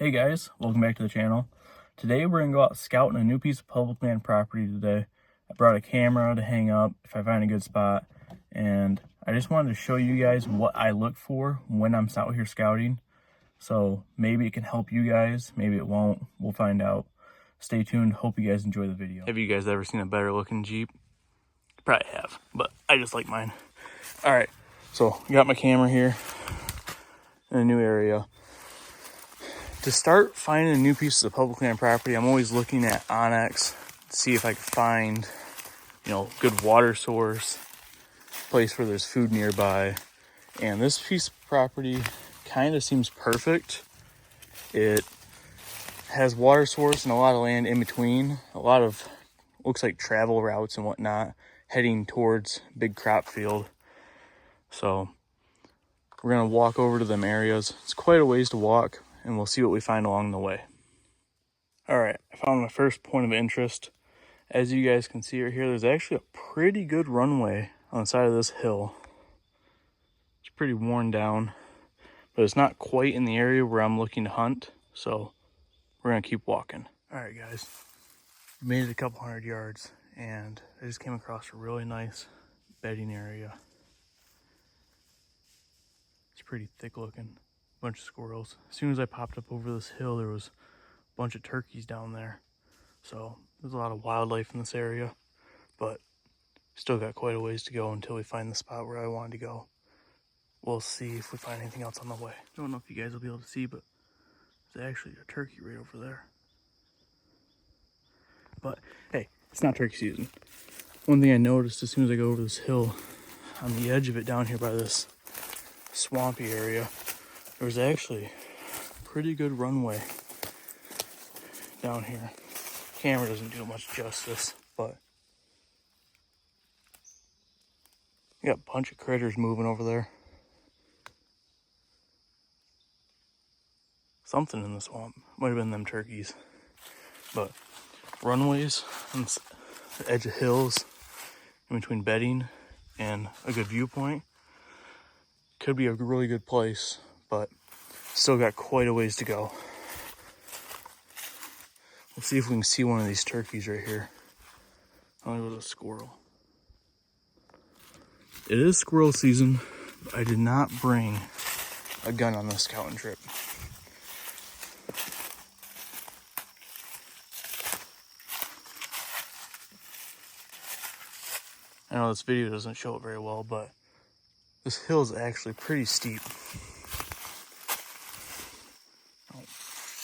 Hey guys, welcome back to the channel. Today we're gonna go out scouting a new piece of public land property today. I brought a camera to hang up if I find a good spot, and I just wanted to show you guys what I look for when I'm out here scouting. So maybe it can help you guys, maybe it won't. We'll find out. Stay tuned. Hope you guys enjoy the video. Have you guys ever seen a better looking Jeep? You probably have, but I just like mine. All right, so I got my camera here in a new area. To start finding new pieces of public land property, I'm always looking at onX to see if I can find, good water source, place where there's food nearby. And this piece of property kind of seems perfect. It has water source and a lot of land in between. A lot of, looks like travel routes and whatnot, heading towards big crop field. So we're gonna walk over to them areas. It's quite a ways to walk, and we'll see what we find along the way. All right, I found my first point of interest. As you guys can see right here, there's actually a pretty good runway on the side of this hill. It's pretty worn down, but it's not quite in the area where I'm looking to hunt, so we're gonna keep walking. All right, guys, we made it a couple hundred yards, and I just came across a really nice bedding area. It's pretty thick looking. Bunch of squirrels. As soon as I popped up over this hill, there was a bunch of turkeys down there. So there's a lot of wildlife in this area, but still got quite a ways to go until we find the spot where I wanted to go. We'll see if we find anything else on the way. Don't know if you guys will be able to see, but there's actually a turkey right over there. But hey, it's not turkey season. One thing I noticed as soon as I go over this hill, on the edge of it down here by this swampy area, there was actually a pretty good runway down here. Camera doesn't do much justice, but you got a bunch of critters moving over there. Something in the swamp. Might have been them turkeys. But runways on the edge of hills in between bedding and a good viewpoint could be a really good place, but still got quite a ways to go. We'll see if we can see one of these turkeys right here. Oh, there was a squirrel. It is squirrel season, but I did not bring a gun on this scouting trip. I know this video doesn't show it very well, but this hill is actually pretty steep.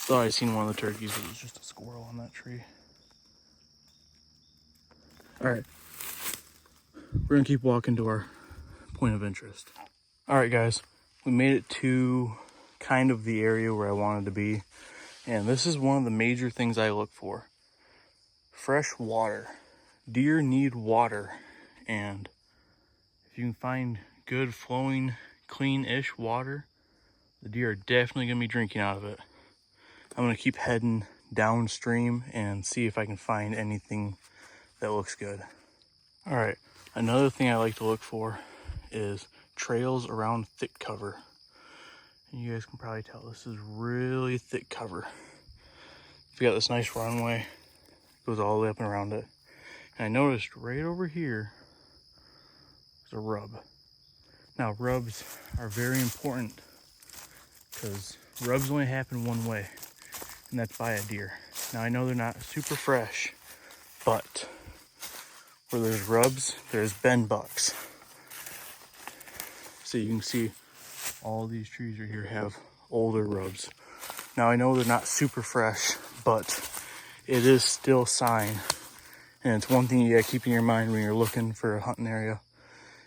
Thought I seen one of the turkeys, but it was just a squirrel on that tree. All right, we're gonna keep walking to our point of interest. All right, guys, we made it to kind of the area where I wanted to be. And this is one of the major things I look for. Fresh water. Deer need water. And if you can find good flowing, clean-ish water, the deer are definitely gonna be drinking out of it. I'm gonna keep heading downstream and see if I can find anything that looks good. All right, another thing I like to look for is trails around thick cover. And you guys can probably tell this is really thick cover. We got this nice runway, goes all the way up and around it. And I noticed right over here, there's a rub. Now rubs are very important because rubs only happen one way, and that's by a deer. Now I know they're not super fresh, but where there's rubs, there's bend bucks. So you can see all these trees right here have older rubs. Now I know they're not super fresh, but it is still a sign. And it's one thing you gotta keep in your mind when you're looking for a hunting area,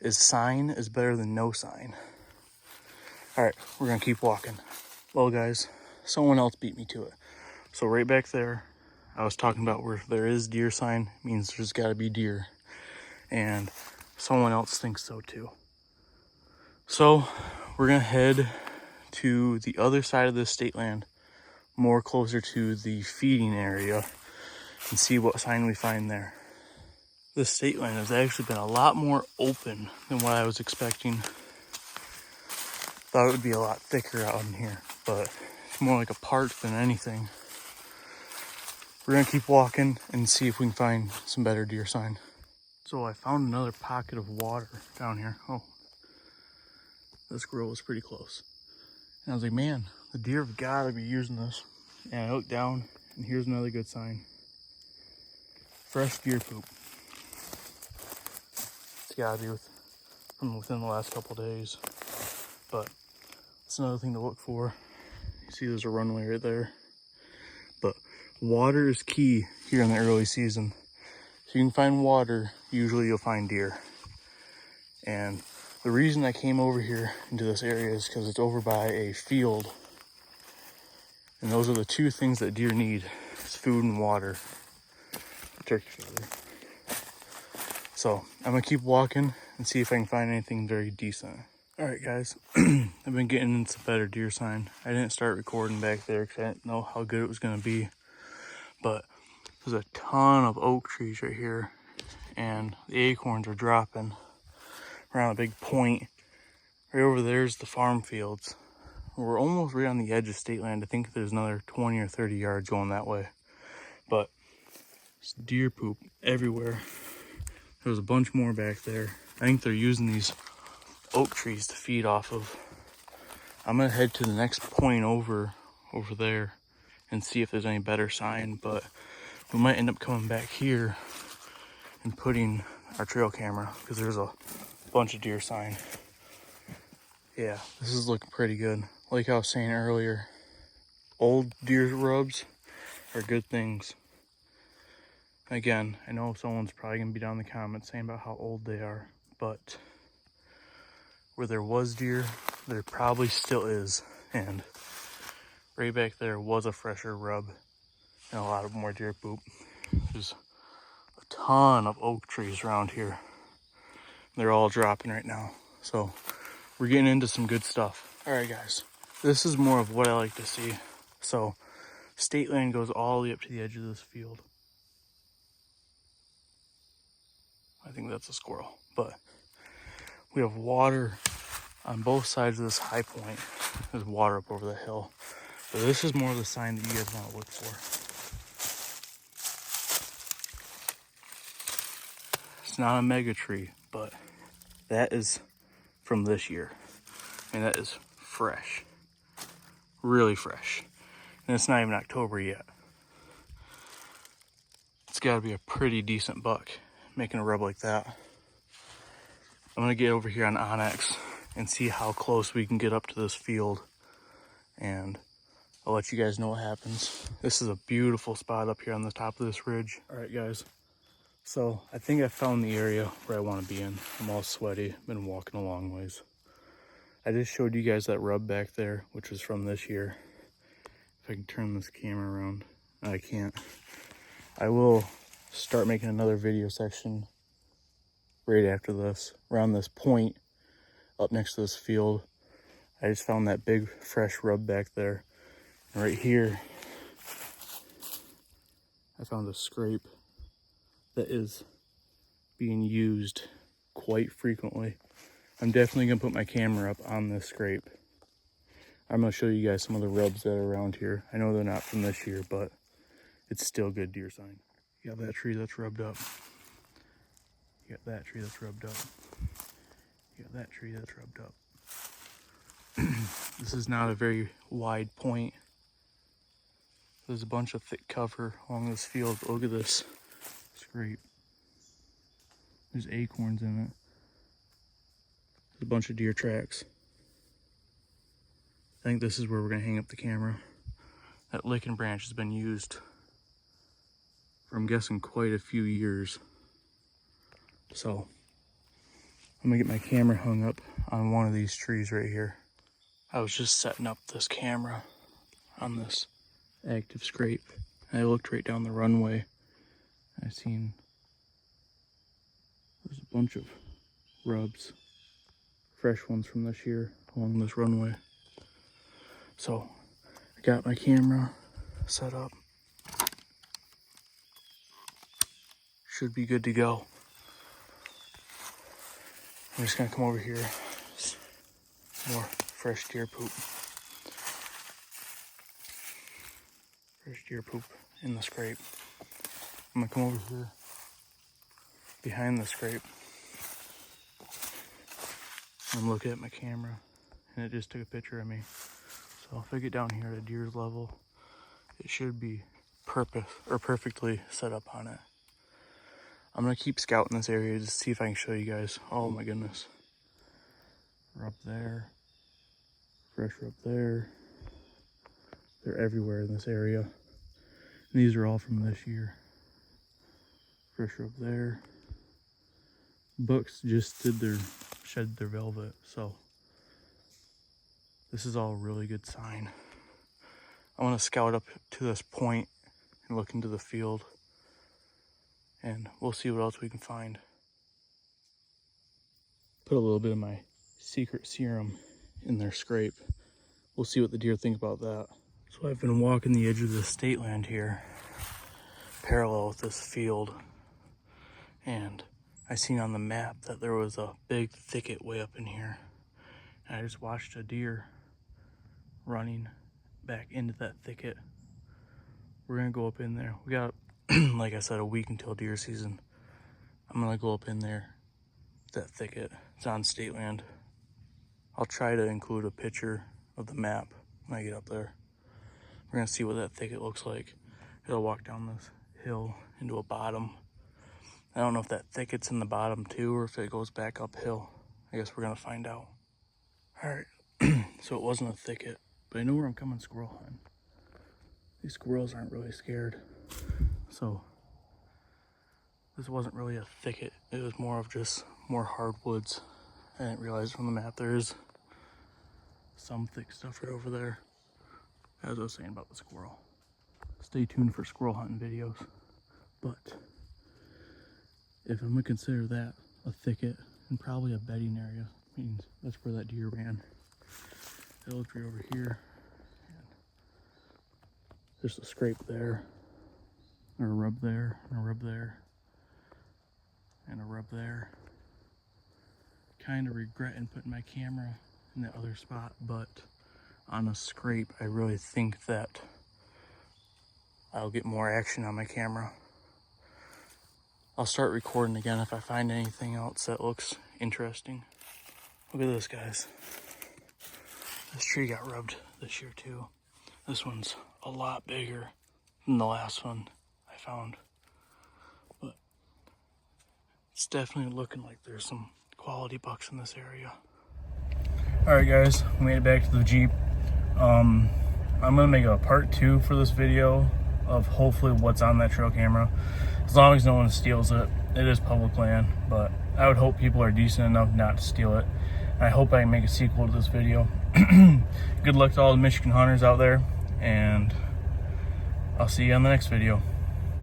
is sign is better than no sign. All right, we're gonna keep walking. Well guys, someone else beat me to it. So right back there, I was talking about where there is deer sign, means there's gotta be deer. And someone else thinks so too. So we're gonna head to the other side of this state land, more closer to the feeding area, and see what sign we find there. This state land has actually been a lot more open than what I was expecting. Thought it would be a lot thicker out in here, but looks more like a park than anything. We're gonna keep walking and see if we can find some better deer sign. So I found another pocket of water down here. Oh, this squirrel was pretty close. And I was like, man, the deer have gotta be using this. And I looked down and here's another good sign. Fresh deer poop. It's gotta be from within the last couple days. But it's another thing to look for. You see there's a runway right there. But water is key here in the early season. If you can find water, usually you'll find deer. And the reason I came over here into this area is because it's over by a field. And those are the two things that deer need. It's food and water. Turkey feather. So I'm gonna keep walking and see if I can find anything very decent. All right, guys, I've been getting into better deer sign. I didn't start recording back there because I didn't know how good it was gonna be, but there's a ton of oak trees right here and the acorns are dropping around a big point. Right over there's the farm fields. We're almost right on the edge of state land. I think there's another 20 or 30 yards going that way, but there's deer poop everywhere. There's a bunch more back there. I think they're using these oak trees to feed off of. I'm gonna head to the next point over there and see if there's any better sign, but we might end up coming back here and putting our trail camera because there's a bunch of deer sign. Yeah, this is looking pretty good. Like I was saying earlier, old deer rubs are good things. Again, I know someone's probably gonna be down in the comments saying about how old they are, but where there was deer, there probably still is. And right back there was a fresher rub and a lot of more deer poop. There's a ton of oak trees around here. They're all dropping right now. So we're getting into some good stuff. All right, guys, this is more of what I like to see. So state land goes all the way up to the edge of this field. I think that's a squirrel, but we have water on both sides of this high point. There's water up over the hill. But this is more of the sign that you guys want to look for. It's not a mega tree, but that is from this year. And that is fresh. Really fresh. And it's not even October yet. It's got to be a pretty decent buck making a rub like that. I'm going to get over here on Onyx and see how close we can get up to this field. And I'll let you guys know what happens. This is a beautiful spot up here on the top of this ridge. All right, guys. So I think I found the area where I want to be in. I'm all sweaty, been walking a long ways. I just showed you guys that rub back there, which was from this year. If I can turn this camera around, I can't. I will start making another video section right after this, around this point up next to this field. I just found that big fresh rub back there. And right here, I found a scrape that is being used quite frequently. I'm definitely gonna put my camera up on this scrape. I'm gonna show you guys some of the rubs that are around here. I know they're not from this year, but it's still good deer sign. You got that tree that's rubbed up. You got that tree that's rubbed up. You got that tree that's rubbed up. This is not a very wide point. There's a bunch of thick cover along this field. But look at this scrape. There's acorns in it. There's a bunch of deer tracks. I think this is where we're gonna hang up the camera. That licking branch has been used for, I'm guessing, quite a few years. So I'm gonna get my camera hung up on one of these trees right here. I was just setting up this camera on this active scrape. I looked right down the runway. I seen there's a bunch of rubs, fresh ones from this year along this runway. So I got my camera set up. Should be good to go. I'm just gonna come over here. More fresh deer poop. There's deer poop in the scrape. I'm gonna come over here behind the scrape. I'm looking at my camera and it just took a picture of me. So if I get down here at a deer's level, it should be perfectly set up on it. I'm gonna keep scouting this area to see if I can show you guys. Oh my goodness. We're up there. Fresh are up there. They're everywhere in this area. And these are all from this year. Fresh are up there. Bucks just shed their velvet, so this is all a really good sign. I want to scout up to this point and look into the field, and we'll see what else we can find. Put a little bit of my secret serum in their scrape. We'll see what the deer think about that. So I've been walking the edge of the state land here, parallel with this field, and I seen on the map that there was a big thicket way up in here. And I just watched a deer running back into that thicket. We're gonna go up in there. We got, like I said, a week until deer season. I'm gonna go up in there, that thicket. It's on state land. I'll try to include a picture of the map when I get up there. We're gonna see what that thicket looks like. It'll walk down this hill into a bottom. I don't know if that thicket's in the bottom too, or if it goes back uphill. I guess we're gonna find out. All right, so it wasn't a thicket, but I know where I'm coming squirrel hunting. These squirrels aren't really scared. So this wasn't really a thicket. It was more of just more hardwoods. I didn't realize from the map there is some thick stuff right over there. As I was saying about the squirrel. Stay tuned for squirrel hunting videos. But if I'm gonna consider that a thicket and probably a bedding area, means that's where that deer ran. It looked right over here. And there's a scrape there, and a rub there, and a rub there, and a rub there. Kind of regretting putting my camera in that other spot, but on a scrape, I really think that I'll get more action on my camera. I'll start recording again if I find anything else that looks interesting. Look at this, guys. This tree got rubbed this year too. This one's a lot bigger than the last one I found. But it's definitely looking like there's some quality bucks in this area. All right, guys, we made it back to the Jeep. I'm gonna make a part 2 for this video of hopefully what's on that trail camera. As long as no one steals it. It is public land, but I would hope people are decent enough not to steal it. I hope I can make a sequel to this video. Good luck to all the Michigan hunters out there, and I'll see you on the next video.